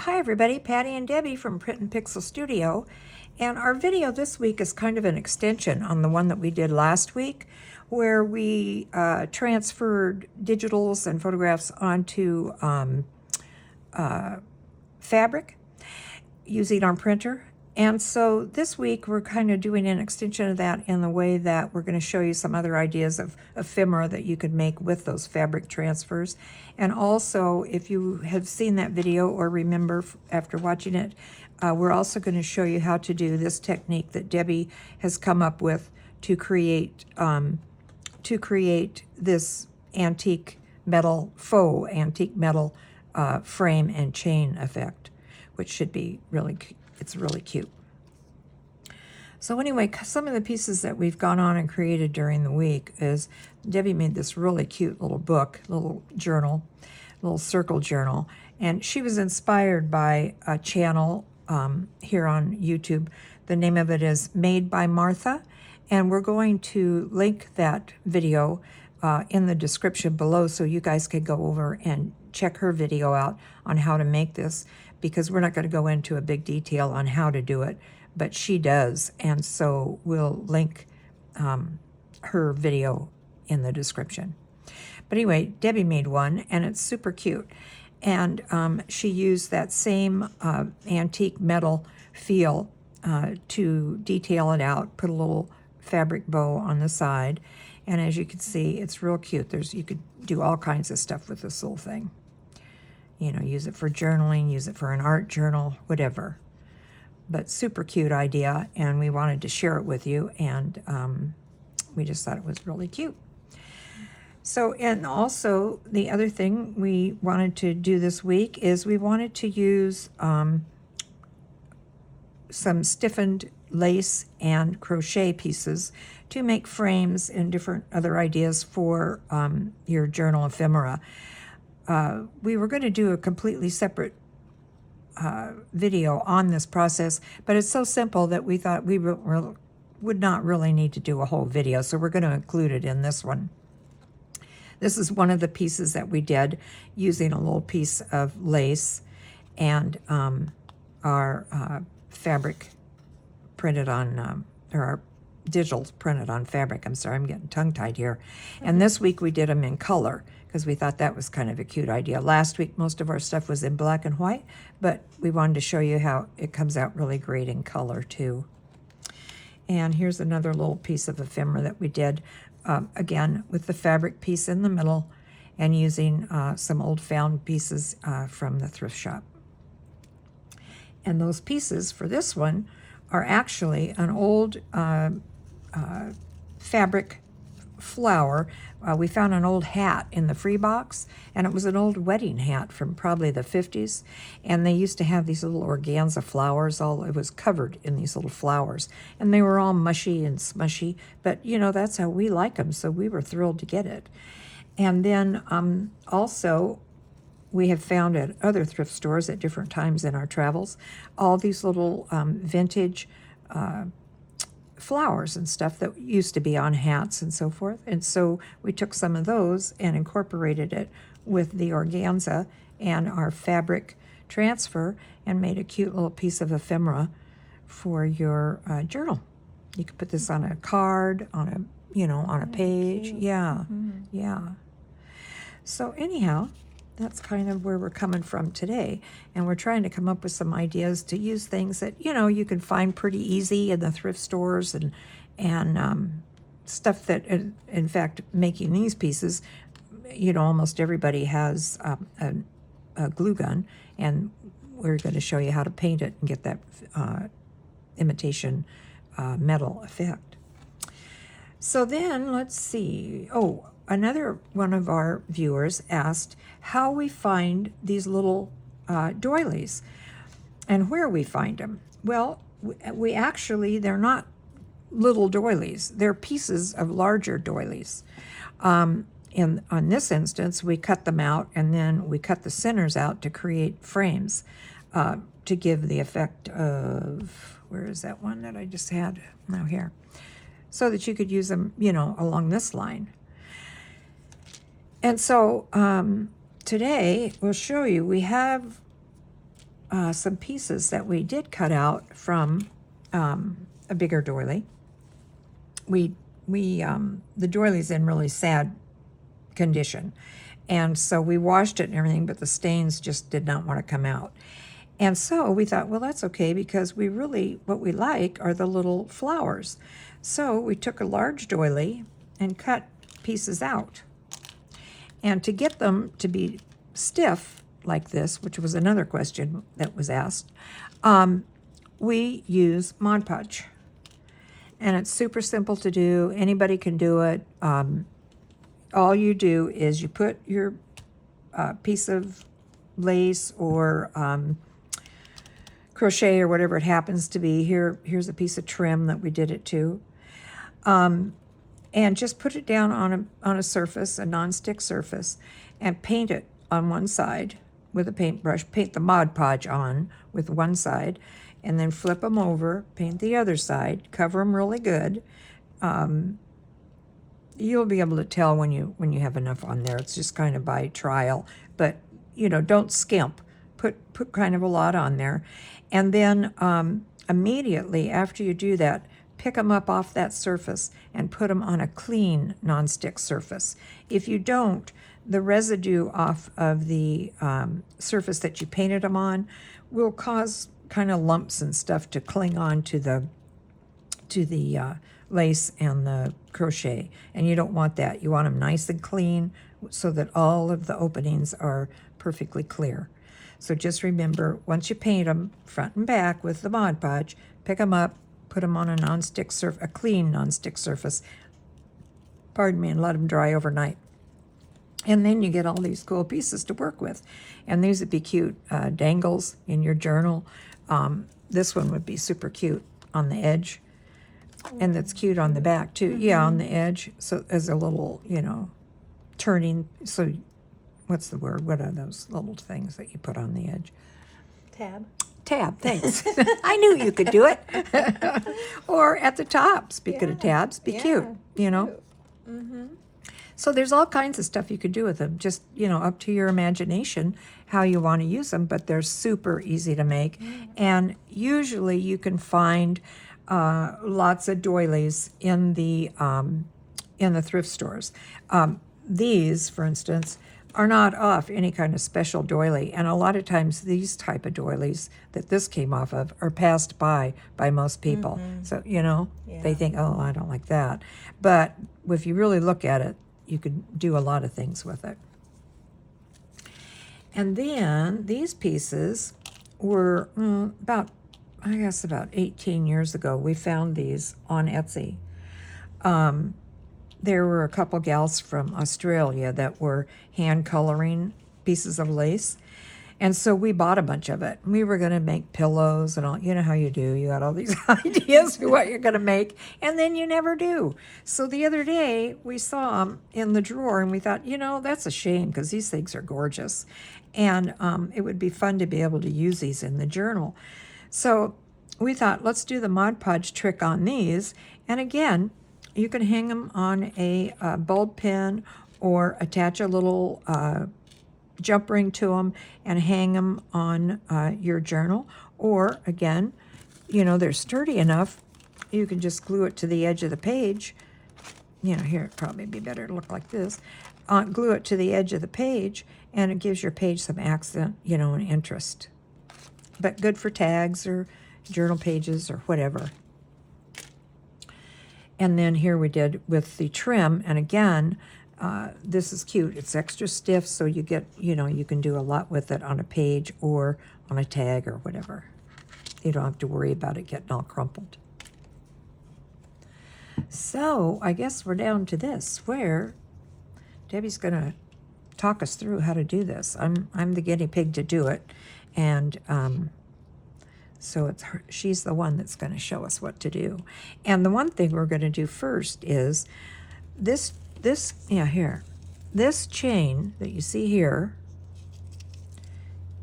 Hi everybody, Patti and Debbie from Print and Pixel Studio, and our video this week is kind of an extension on the one that we did last week, where we transferred digitals and photographs onto fabric using our printer. And so this week we're kind of doing an extension of that in the way that we're going to show you some other ideas of ephemera that you could make with those fabric transfers. And also, if you have seen that video or remember after watching it, we're also going to show you how to do this technique that Debbie has come up with to create this antique metal, faux antique metal frame and chain effect, which should be really, it's really cute. So anyway, some of the pieces that we've gone on and created during the week is Debbie made this really cute little book, little journal, little circle journal, and she was inspired by a channel here on YouTube. The name of it is Made by Martha, and we're going to link that video in the description below so you guys can go over and check her video out on how to make this, because we're not going to go into a big detail on how to do it, but she does, and so we'll link her video in the description. But anyway, Debbie made one, and it's super cute, and she used that same antique metal feel to detail it out, put a little fabric bow on the side, and as you can see, it's real cute. You could do all kinds of stuff with this little thing. You know, use it for journaling, use it for an art journal, whatever. But super cute idea, and we wanted to share it with you, and we just thought it was really cute. So, and also the other thing we wanted to do this week is we wanted to use some stiffened lace and crochet pieces to make frames and different other ideas for your journal ephemera. We were going to do a completely separate video on this process, but it's so simple that we thought we would not really need to do a whole video, so we're going to include it in this one. This is one of the pieces that we did using a little piece of lace and our fabric printed on, or our digitals printed on fabric. I'm sorry, I'm getting tongue-tied here. And this week we did them in color, because we thought that was kind of a cute idea. Last week, most of our stuff was in black and white, but we wanted to show you how it comes out really great in color, too. And here's another little piece of ephemera that we did, again, with the fabric piece in the middle and using some old found pieces from the thrift shop. And those pieces for this one are actually an old fabric flower. We found an old hat in the free box, and it was an old wedding hat from probably the 50s, and they used to have these little organza flowers. It was covered in these little flowers, and they were all mushy and smushy, but you know, that's how we like them, so we were thrilled to get it. And then also we have found at other thrift stores at different times in our travels all these little vintage flowers and stuff that used to be on hats and so forth. And so we took some of those and incorporated it with the organza and our fabric transfer and made a cute little piece of ephemera for your journal. You could put this on a card, on a, on a page. Cute. Yeah, yeah. So anyhow, that's kind of where we're coming from today. And we're trying to come up with some ideas to use things that, you can find pretty easy in the thrift stores and stuff that, in fact, making these pieces, almost everybody has a glue gun, and we're going to show you how to paint it and get that imitation metal effect. So then let's see. Oh, another one of our viewers asked how we find these little doilies and where we find them. Well, we actually, they're not little doilies. They're pieces of larger doilies. On this instance, we cut them out, and then we cut the centers out to create frames to give the effect of, where is that one that I just had? Now here. So that you could use them, along this line. And so today we'll show you, we have some pieces that we did cut out from a bigger doily. The doily's in really sad condition, and so we washed it and everything, but the stains just did not want to come out. And so we thought, well, that's okay, because what we like are the little flowers. So we took a large doily and cut pieces out. And to get them to be stiff like this, which was another question that was asked, we use Mod Podge. And it's super simple to do. Anybody can do it. All you do is you put your piece of lace or crochet or whatever it happens to be. Here's a piece of trim that we did it to. And just put it down on a surface, a nonstick surface, and paint it on one side with a paintbrush. Paint the Mod Podge on with one side, and then flip them over, paint the other side, cover them really good. You'll be able to tell when you have enough on there. It's just kind of by trial, but don't skimp. Put kind of a lot on there, and then immediately after you do that, pick them up off that surface and put them on a clean nonstick surface. If you don't, the residue off of the surface that you painted them on will cause kind of lumps and stuff to cling on to the lace and the crochet, and you don't want that. You want them nice and clean so that all of the openings are perfectly clear. So just remember, once you paint them front and back with the Mod Podge, pick them up, put them on a clean nonstick surface, and let them dry overnight. And then you get all these cool pieces to work with. And these would be cute dangles in your journal. This one would be super cute on the edge. And that's cute on the back too. Mm-hmm. Yeah, on the edge. So as a little, turning. So what's the word? What are those little things that you put on the edge? Tab, thanks. I knew you could do it. Or at the top, speaking of tabs, be cute, Mm-hmm. So there's all kinds of stuff you could do with them, just, up to your imagination how you want to use them, but they're super easy to make. Mm-hmm. And usually you can find lots of doilies in the thrift stores. These, for instance, are not off any kind of special doily, and a lot of times these type of doilies that this came off of are passed by most people. Mm-hmm. So they think, oh, I don't like that, but if you really look at it, you can do a lot of things with it. And then these pieces were about 18 years ago. We found these on Etsy. There were a couple gals from Australia that were hand coloring pieces of lace. And so we bought a bunch of it. We were going to make pillows and all. You know how you do. You got all these ideas for what you're going to make, and then you never do. So the other day, we saw them in the drawer, and we thought, that's a shame because these things are gorgeous. And it would be fun to be able to use these in the journal. So we thought, let's do the Mod Podge trick on these. And again, you can hang them on a bulb pin or attach a little jump ring to them and hang them on your journal. Or again, they're sturdy enough, you can just glue it to the edge of the page. Here it'd probably be better to look like this. Glue it to the edge of the page, and it gives your page some accent, and interest. But good for tags or journal pages or whatever. And then here we did with the trim, and again, this is cute. It's extra stiff, so you get, you can do a lot with it on a page or on a tag or whatever. You don't have to worry about it getting all crumpled. So I guess we're down to this, where Debbie's going to talk us through how to do this. I'm the guinea pig to do it, and so it's her, she's the one that's going to show us what to do. And the one thing we're going to do first is this chain that you see here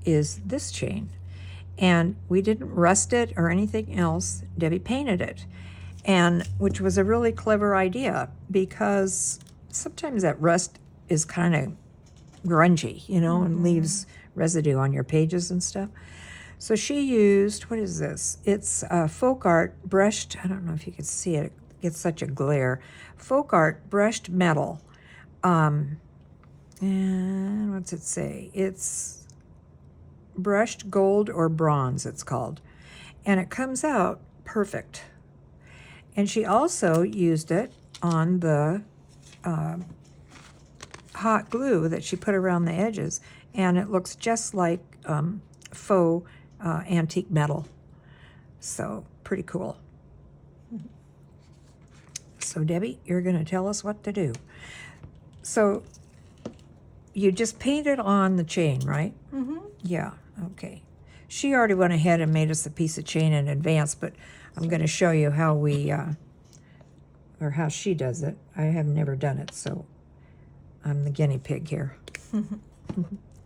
is this chain. And we didn't rust it or anything else. Debbie painted it, and which was a really clever idea, because sometimes that rust is kind of grungy, and leaves residue on your pages and stuff. So she used, what is this? It's Folk Art brushed, I don't know if you can see it, it gets such a glare. Folk Art brushed metal. And what's it say? It's brushed gold or bronze, it's called. And it comes out perfect. And she also used it on the hot glue that she put around the edges, and it looks just like faux antique metal. So pretty cool. So Debbie, you're going to tell us what to do. So you just painted on the chain, right? Mm-hmm. Yeah, okay. She already went ahead and made us a piece of chain in advance, but I'm going to show you how we, or how she does it. I have never done it, so I'm the guinea pig here.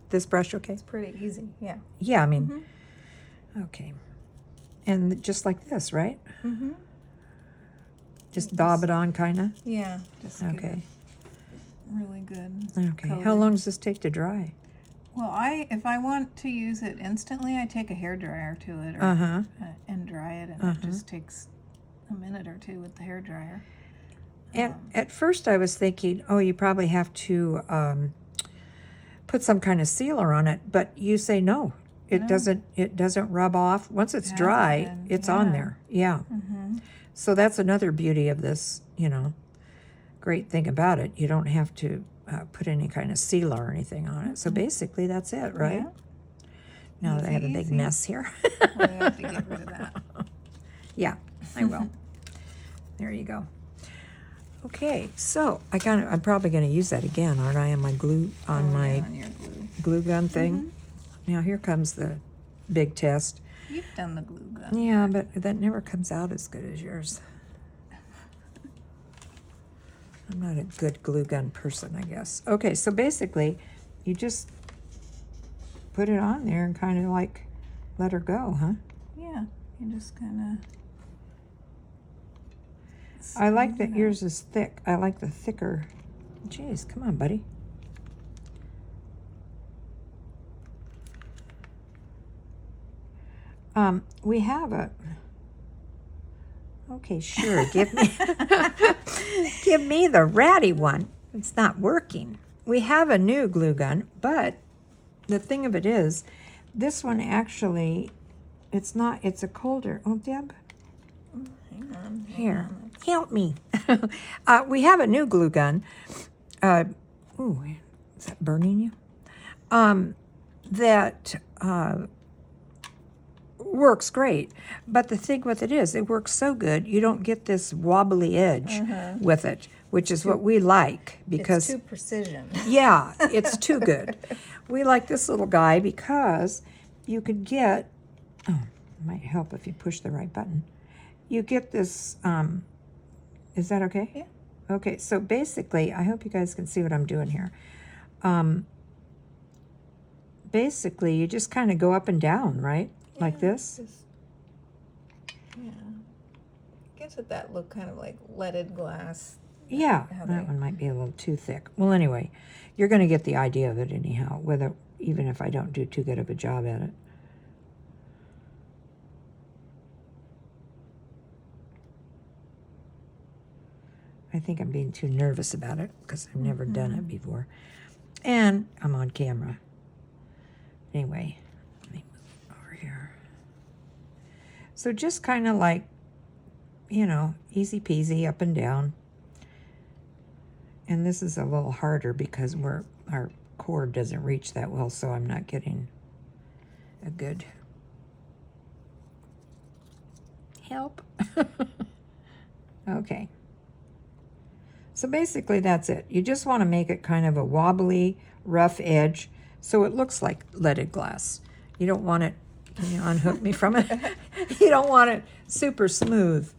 This brush, okay? It's pretty easy, yeah. Yeah, I mean, okay. And just like this, right? Mm-hmm. Just daub it on, kind of? Yeah, just give Okay. it really good. Okay. color. How long does this take to dry? Well, if I want to use it instantly, I take a hairdryer to it and dry it, and it just takes a minute or two with the hairdryer. And at first I was thinking, oh, you probably have to put some kind of sealer on it, but you say no. It doesn't rub off. Once it's dry, it's on there. Yeah. Mm-hmm. So that's another beauty of this, great thing about it. You don't have to put any kind of sealer or anything on it. So basically that's it, right? Yeah. Now that I have a big Easy. mess here. We have to get rid of that. Yeah, I will. There you go. Okay, so I'm probably going to use that again, aren't I, on my glue, on my On your glue. glue gun thing? Now here comes the big test. You've done the glue gun. Yeah, but that never comes out as good as yours. I'm not a good glue gun person, I guess. Okay, so basically, you just put it on there and kind of like let her go, huh? Yeah, you just kind of. I like that yours is thick. I like the thicker. Jeez, come on, buddy. We have a. Okay, sure. Give me, give me the ratty one. It's not working. We have a new glue gun, but the thing of it is, this one actually, it's not. It's a colder. Oh, Deb. Hang on. Here, help me. We have a new glue gun. Ooh, is that burning you? That works great. But the thing with it is, it works so good, you don't get this wobbly edge with it, which is what we like. Because it's too precision. yeah, it's too good. We like this little guy because you could get, oh, it might help if you push the right button. You get this, is that okay? Yeah. Okay, so basically, I hope you guys can see what I'm doing here. Basically, you just kind of go up and down, right? Like this? Yeah. Gives it that look kind of like leaded glass. Yeah, How that they- one might be a little too thick. Well, anyway, you're going to get the idea of it anyhow, even if I don't do too good of a job at it. I think I'm being too nervous about it because I've never done it before. And I'm on camera. Anyway, let me move over here. So just kind of like, easy peasy up and down. And this is a little harder because our cord doesn't reach that well, so I'm not getting a good help. Okay. So basically that's it. You just want to make it kind of a wobbly, rough edge so it looks like leaded glass. You don't want it, can you unhook me from it? You don't want it super smooth,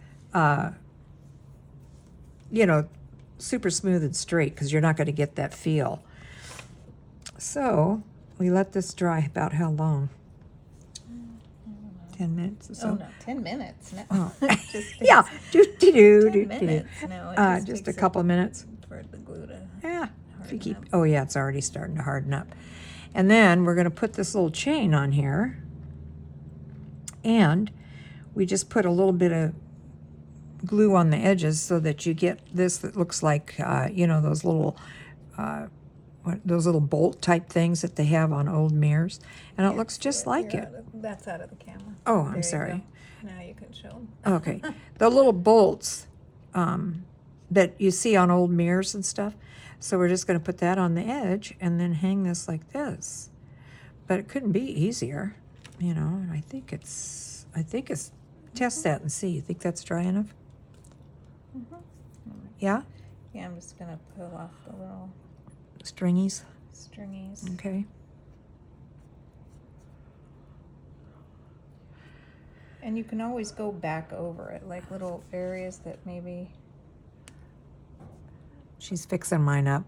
super smooth and straight because you're not going to get that feel. So we let this dry about how long? 10 minutes or so? Oh, no, 10 minutes. No. Oh. Just Yeah, 10 minutes. No, it just a takes couple minutes. for the glue to Yeah, if you harden keep. up. Oh yeah, it's already starting to harden up. And then we're going to put this little chain on here. And we just put a little bit of glue on the edges so that you get this that looks like, you know, those little bolt type things that they have on old mirrors. And it looks just like it. That's out of the camera. Oh, There I'm you sorry. go. Now you can show them. Okay. The little bolts that you see on old mirrors and stuff. So we're just going to put that on the edge and then hang this like this. But it couldn't be easier, you know, and I think it's, test that and see. You think that's dry enough? Yeah? Yeah, I'm just going to pull off the little Stringies? stringies. Okay. And you can always go back over it, like little areas that maybe... She's fixing mine up.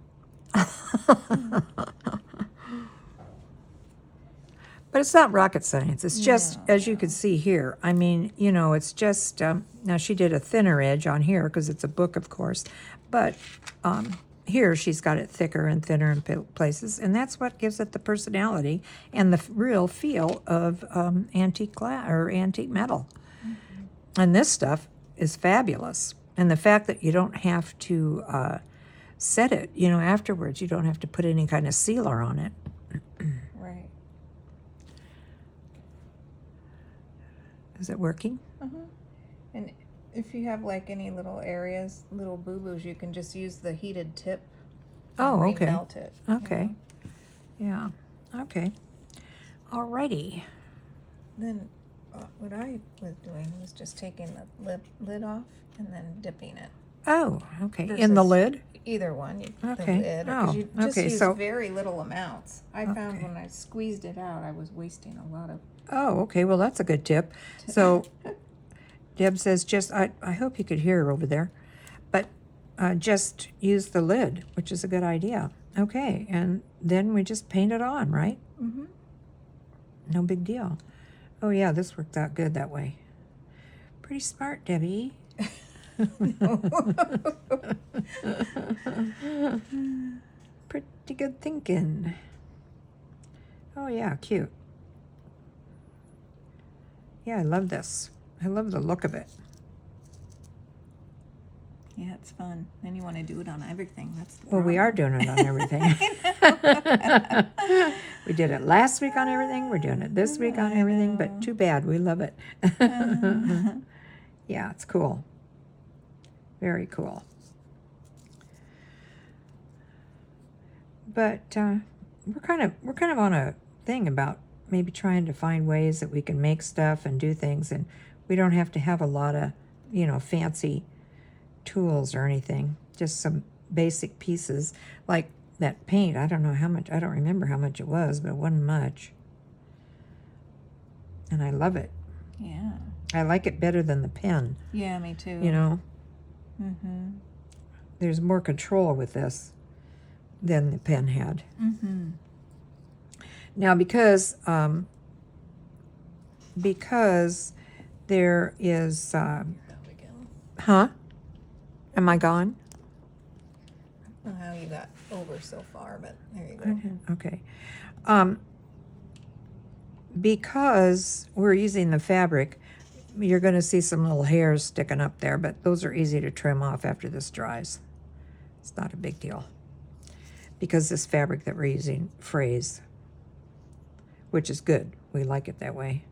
But it's not rocket science. It's just, as you can see here, I mean, you know, it's just, now she did a thinner edge on here because it's a book, of course. But here she's got it thicker and thinner in places. And that's what gives it the personality and the real feel of antique glass or antique metal. And this stuff is fabulous. And the fact that you don't have to set it, you know, afterwards, you don't have to put any kind of sealer on it. Right. Is it working? And if you have like any little areas, little boo-boos, you can just use the heated tip. Oh, and okay. remelt it. you Okay. know. Yeah. Okay. Alrighty. Then what I was doing was just taking the lid off and then dipping it. Oh, okay. In the Versus- lid? Either one, you Okay. the lid, because Oh, you just okay, use so- very little amounts. I found Okay. when I squeezed it out, I was wasting a lot of. Oh, okay. Well, that's a good tip. So, Deb says I hope you could hear her over there, but just use the lid, which is a good idea. Okay. And then we just paint it on, right? Mm-hmm. No big deal. Oh, yeah. This worked out good that way. Pretty smart, Debbie. Pretty good thinking. Oh, yeah, cute. Yeah, I love this. I love the look of it. Yeah, it's fun. Then you want to do it on everything. That's the Well, we are doing it on everything. We did it last week on everything. We're doing it this week on everything, but too bad. We love it. Yeah, it's cool. Very cool. But we're kind of on a thing about maybe trying to find ways that we can make stuff and do things, and we don't have to have a lot of, you know, fancy tools or anything. Just some basic pieces like that paint. I don't know how much. I don't remember how much it was, but it wasn't much. And I love it. Yeah. I like it better than the pen. Yeah, me too. You know, Mm-hmm. there's more control with this than the pen had. Mm-hmm. Now, because there is, There we go. huh? Am I gone? I don't know how you got over so far, but there you go. Okay. Because we're using the fabric, you're going to see some little hairs sticking up there, but those are easy to trim off after this dries. It's not a big deal. Because this fabric that we're using frays, which is good. We like it that way.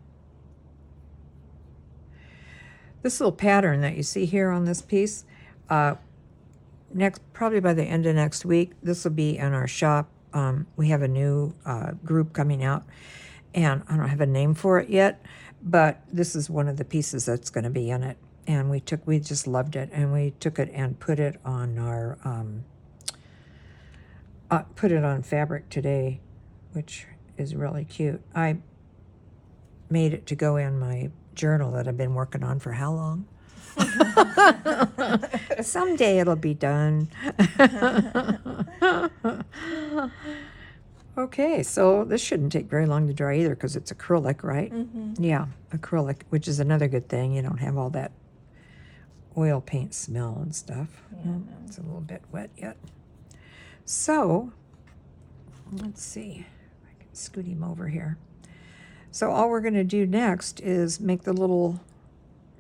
This little pattern that you see here on this piece, probably by the end of next week, this will be in our shop. We have a new group coming out, and I don't have a name for it yet, but this is one of the pieces that's going to be in it. And we just loved it, and we took it and put it on our put it on fabric today, which is really cute. I made it to go in my journal that I've been working on for how long? Someday it'll be done. Okay, so this shouldn't take very long to dry either because it's acrylic, right? Mm-hmm. Yeah, acrylic, which is another good thing. You don't have all that oil paint smell and stuff. Yeah, no. It's a little bit wet yet. So, let's see. I can scoot him over here. So all we're going to do next is make the little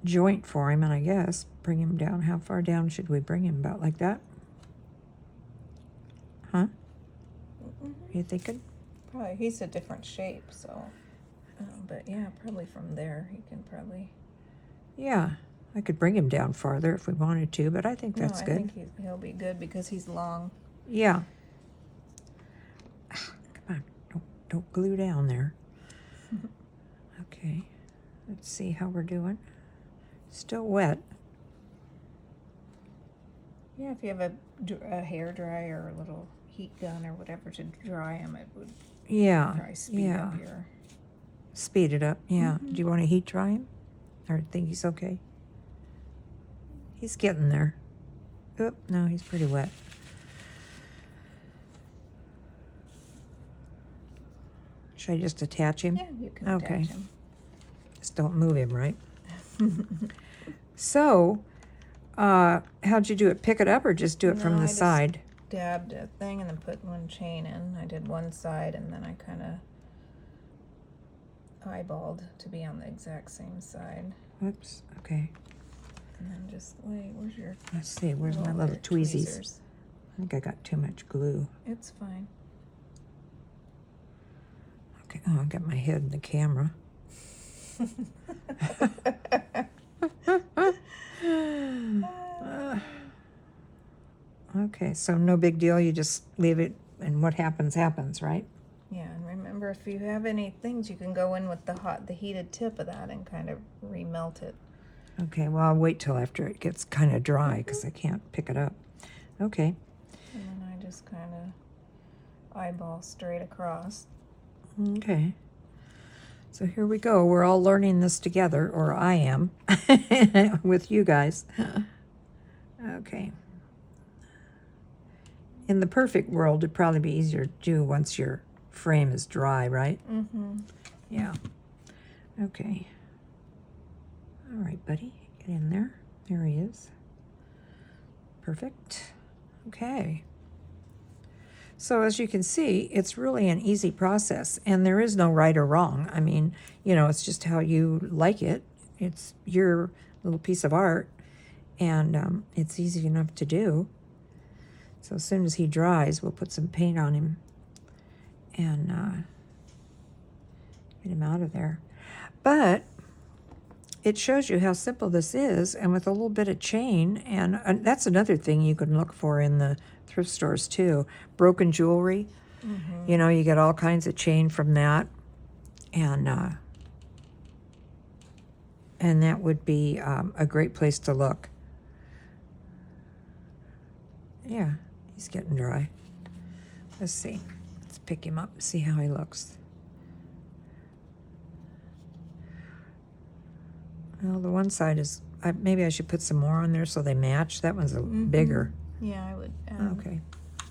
joint for him, and I guess bring him down. How far down should we bring him? About like that? Huh? You thinking? Probably. He's a different shape, so. But yeah, probably from there he can probably. Yeah, I could bring him down farther if we wanted to, but I think that's I good. think he'll be good because he's long. Yeah. Come on, don't glue down there. Okay, let's see how we're doing. Still wet. Yeah, if you have a hair dryer or a little heat gun or whatever to dry him, it would Yeah, probably speed up your. Speed it up, yeah. Do you want to heat dry him? Or think he's okay? He's getting there. Oop, no, he's pretty wet. Should I just attach him? Yeah, you can Okay. attach him. Just don't move him, right? So, how'd you do it? Pick it up or just do it from No, the I just side? Dabbed a thing and then put one chain in. I did one side and then I kind of eyeballed to be on the exact same side. Whoops, okay. And then just, wait, where's your Let's see, where's my little tweezies? I think I got too much glue. It's fine. Okay, oh, I got my head in the camera. Okay, so no big deal. You just leave it, and what happens, happens, right? Yeah, and remember, if you have any things, you can go in with the heated tip of that and kind of remelt it. Okay, well, I'll wait till after it gets kind of dry because I can't pick it up. Okay. And then I just kind of eyeball straight across. Okay. So here we go. We're all learning this together, or I am, with you guys. Okay. In the perfect world, it'd probably be easier to do once your frame is dry, right? Mm-hmm. Yeah. Okay. All right, buddy. Get in there. There he is. Perfect. Okay. So as you can see, it's really an easy process, and there is no right or wrong. I mean, you know, it's just how you like it. It's your little piece of art, and it's easy enough to do. So as soon as he dries, we'll put some paint on him and get him out of there. But it shows you how simple this is, and with a little bit of chain, and that's another thing you can look for in the thrift stores too. Broken jewelry. Mm-hmm. You know, you get all kinds of chain from that, and that would be a great place to look. Yeah, he's getting dry. Let's see. Let's pick him up and see how he looks. Well, the one side is, maybe I should put some more on there so they match. That one's bigger. Yeah, I would. Okay.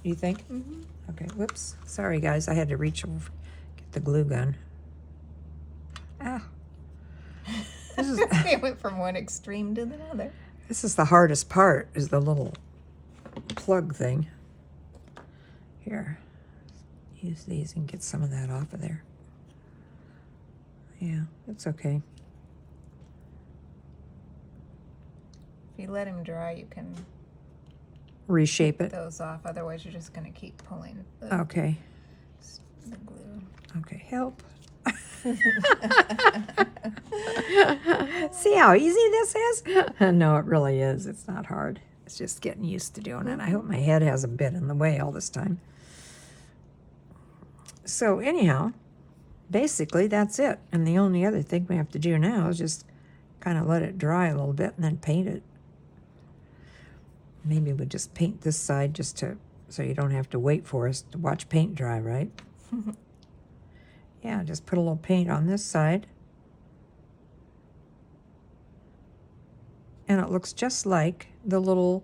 You think? Mm-hmm. Okay, whoops. Sorry, guys. I had to reach over, get the glue gun. Ah. This is, It went from one extreme to the other. this is the hardest part, is the little plug thing. Here. Use these and get some of that off of there. Yeah, it's okay. If you let him dry, you can Reshape take it. those off. Otherwise, you're just going to keep pulling the Okay. glue. Okay, help. See how easy this is? No, it really is. It's not hard. It's just getting used to doing it. I hope my head hasn't been in the way all this time. So anyhow, basically that's it. And the only other thing we have to do now is just kind of let it dry a little bit and then paint it. Maybe we just paint this side just to, so you don't have to wait for us to watch paint dry, right? Yeah, just put a little paint on this side. And it looks just like the little,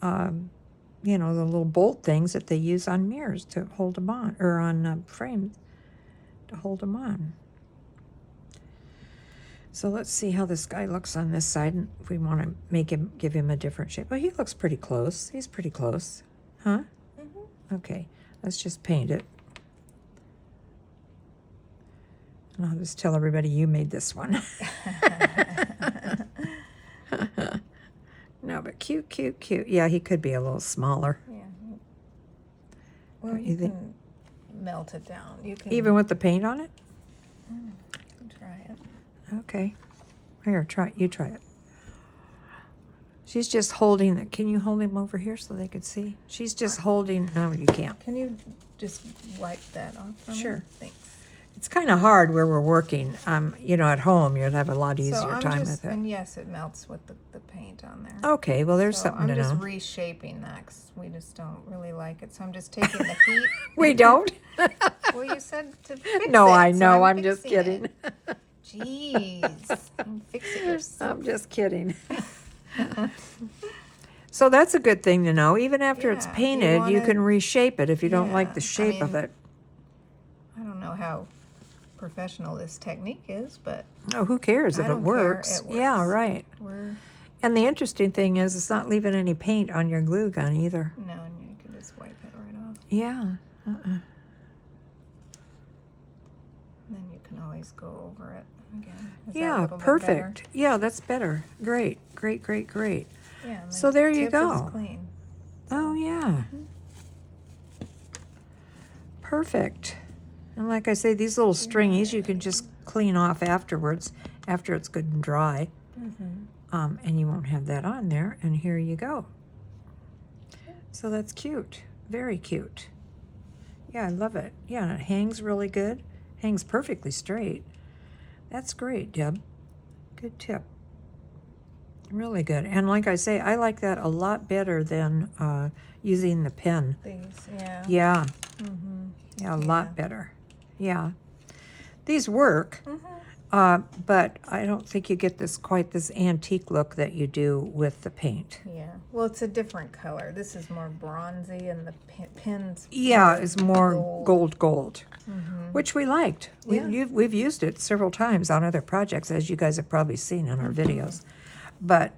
you know, the little bolt things that they use on mirrors to hold them on, or on frames to hold them on. So let's see how this guy looks on this side, and if we want to make him, give him a different shape. Well, he looks pretty close. He's pretty close. Huh? Mm-hmm. Okay, let's just paint it. And I'll just tell everybody you made this one. No, but cute, cute, cute. Yeah, he could be a little smaller. Yeah. Well, Don't you you think? can melt it down. You can Even with the paint on it? try it. Okay. Here, you try it. She's just holding it. Can you hold him over here so they could see? She's just holding. No, you can't. Can you just wipe that off from Sure. me? Thanks. It's kind of hard where we're working. You know, at home you'd have a lot easier So I'm time just, with it. and yes, it melts with the paint on there. Okay, well there's So something I'm to just know. reshaping that 'cause we just don't really like it. So I'm just taking the heat. We don't? Well, you said to fix No, it. I so know. I'm just fixing kidding. it. Jeez. Fix it yourself. I'm just kidding. So that's a good thing to know. Even after it's Yeah, if you painted, you wanna- can reshape it if you don't like the Yeah, I shape of mean- it. I don't know how professional this technique is, but Oh, who cares if I it don't care, works? it Yeah, works. right. we're And the interesting thing is it's not leaving any paint on your glue gun either. no, and you can just wipe it right off. Yeah. And then you can always go over it again. Is that a Yeah, little bit perfect. better? Yeah, that's better. Great, great, great, great. Yeah. and the So there you tip is go. clean. Oh, yeah. Perfect. And like I say, these little stringies you can just clean off afterwards, after it's good and dry. And you won't have that on there. And here you go. So that's cute. Very cute. Yeah, I love it. Yeah, and it hangs really good. Hangs perfectly straight. That's great, Deb. Good tip. Really good. And like I say, I like that a lot better than using the pen. These, yeah. Yeah. Yeah, a lot better. Yeah. These work, but I don't think you get quite this antique look that you do with the paint. Yeah. Well, it's a different color. This is more bronzy, and the pins. Yeah, are it's more gold, which we liked. Yeah. We've used it several times on other projects, as you guys have probably seen in our videos. But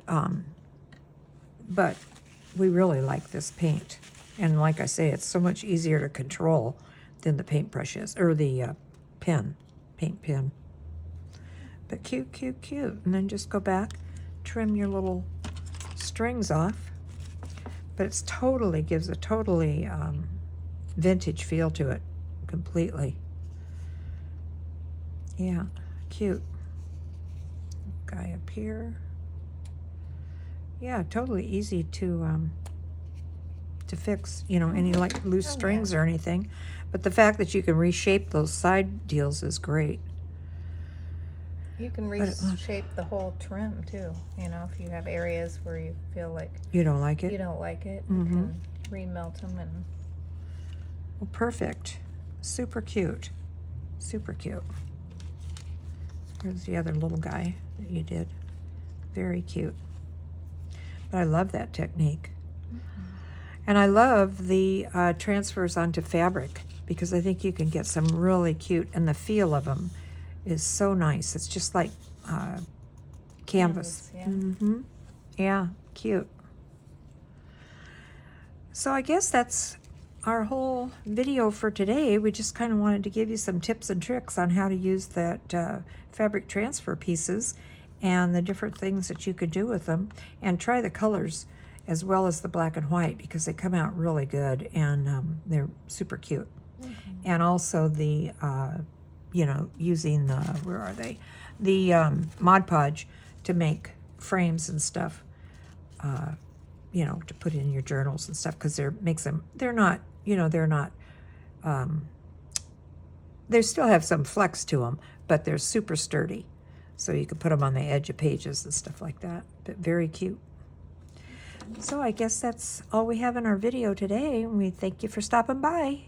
we really like this paint. And like I say, it's so much easier to control than the paintbrush is, or the paint pen. But cute, cute, cute. And then just go back, trim your little strings off. But it's gives a totally vintage feel to it, completely. Yeah, cute. Guy up here. Yeah, totally easy to fix, you know, any like loose strings or anything. But the fact that you can reshape those side deals is great. You can reshape the whole trim too. You know, if you have areas where you feel like You don't like it? you don't like it, you can remelt them and. Well, perfect. Super cute. Super cute. Here's the other little guy that you did. Very cute. But I love that technique. And I love the transfers onto fabric, because I think you can get some really cute, and the feel of them is so nice. It's just like canvas. Yeah. Yeah, cute. So I guess that's our whole video for today. We just kind of wanted to give you some tips and tricks on how to use that fabric transfer pieces and the different things that you could do with them, and try the colors as well as the black and white, because they come out really good, and they're super cute. And also the, you know, using the, where are they? The Mod Podge to make frames and stuff, you know, to put in your journals and stuff, because they're not, you know, they're not, they still have some flex to them, but they're super sturdy. So you can put them on the edge of pages and stuff like that, but very cute. So I guess that's all we have in our video today. We thank you for stopping by.